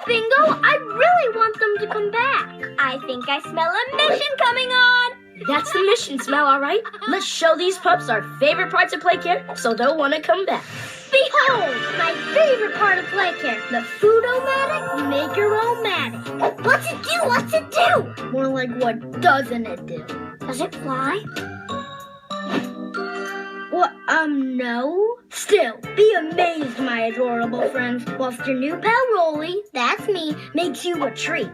Bingo, I really want them to come back. I think I smell a mission coming on. That's the mission smell, all right? Let's show these pups our favorite parts of play care so they'll want to come back. Behold, my favorite part of play care, the Food-O-Matic Make-Your-Own-Matic. What's it do? What's it do? More like, what doesn't it do? Does it fly? What, no. Still, be amazed, my adorable friends, whilst your new pal Rolly, that's me, makes you a treat.